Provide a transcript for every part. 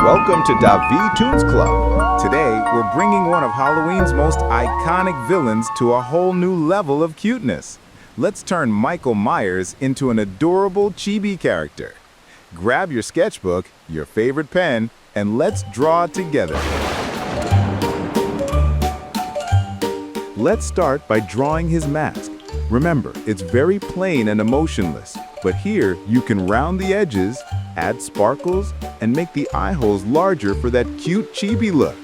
Welcome to Davi Toons Club. Today, we're bringing one of Halloween's most iconic villains to a whole new level of cuteness. Let's turn Michael Myers into an adorable Chibi character. Grab your sketchbook, your favorite pen, and let's draw together. Let's start by drawing his mask. Remember, it's very plain and emotionless, but here you can round the edges, add sparkles, and make the eye holes larger for that cute Chibi look.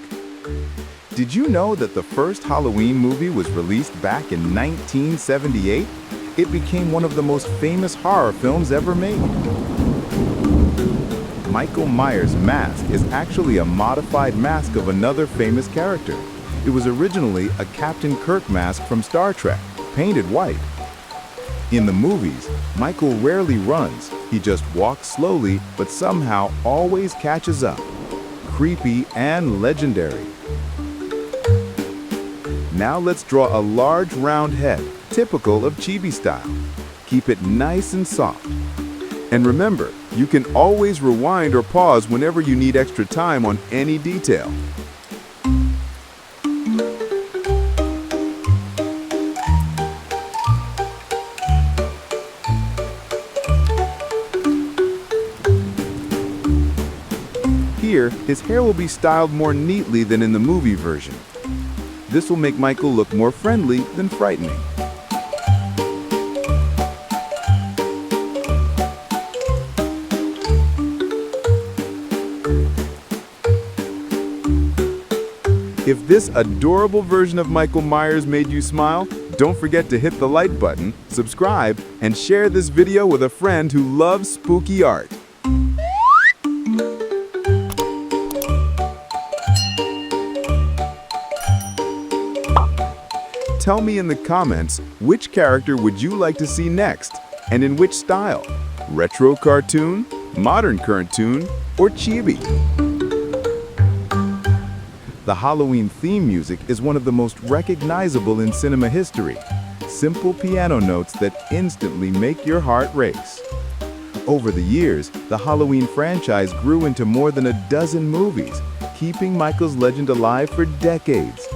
Did you know that the first Halloween movie was released back in 1978? It became one of the most famous horror films ever made. Michael Myers' mask is actually a modified mask of another famous character. It was originally a Captain Kirk mask from Star Trek, painted white. In the movies, Michael rarely runs. He just walks slowly, but somehow always catches up. Creepy and legendary. Now let's draw a large round head, typical of Chibi style. Keep it nice and soft. And remember, you can always rewind or pause whenever you need extra time on any detail. Here, his hair will be styled more neatly than in the movie version. This will make Michael look more friendly than frightening. If this adorable version of Michael Myers made you smile, don't forget to hit the like button, subscribe, and share this video with a friend who loves spooky art. Tell me in the comments, which character would you like to see next, and in which style? Retro cartoon, modern cartoon, or Chibi? The Halloween theme music is one of the most recognizable in cinema history. Simple piano notes that instantly make your heart race. Over the years, the Halloween franchise grew into more than a dozen movies, keeping Michael's legend alive for decades.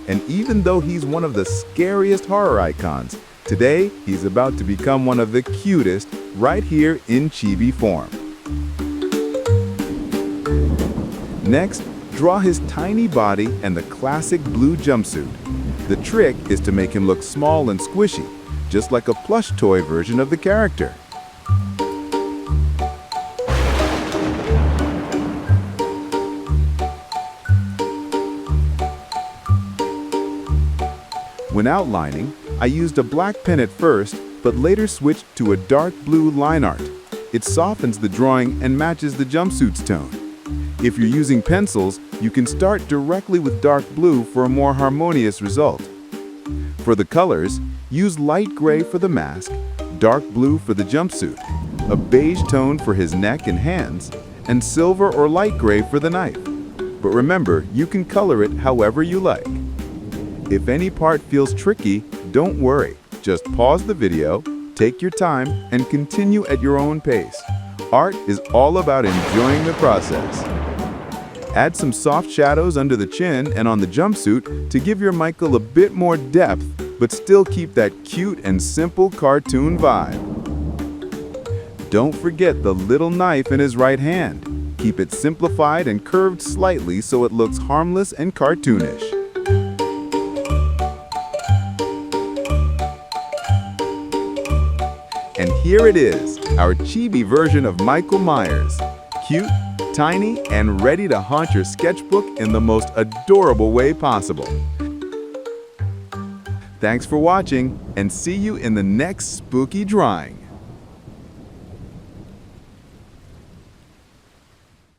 And even though he's one of the scariest horror icons, today he's about to become one of the cutest right here in Chibi form. Next, draw his tiny body and the classic blue jumpsuit. The trick is to make him look small and squishy, just like a plush toy version of the character. When outlining, I used a black pen at first, but later switched to a dark blue Lineart. It softens the drawing and matches the jumpsuit's tone. If you're using pencils, you can start directly with dark blue for a more harmonious result. For the colors, use light gray for the mask, dark blue for the jumpsuit, a beige tone for his neck and hands, and silver or light gray for the knife. But remember, you can color it however you like. If any part feels tricky, don't worry. Just pause the video, take your time, and continue at your own pace. Art is all about enjoying the process. Add some soft shadows under the chin and on the jumpsuit to give your Michael a bit more depth, but still keep that cute and simple cartoon vibe. Don't forget the little knife in his right hand. Keep it simplified and curved slightly so it looks harmless and cartoonish. And here it is, our Chibi version of Michael Myers. Cute, tiny, and ready to haunt your sketchbook in the most adorable way possible. Thanks for watching, and see you in the next spooky drawing.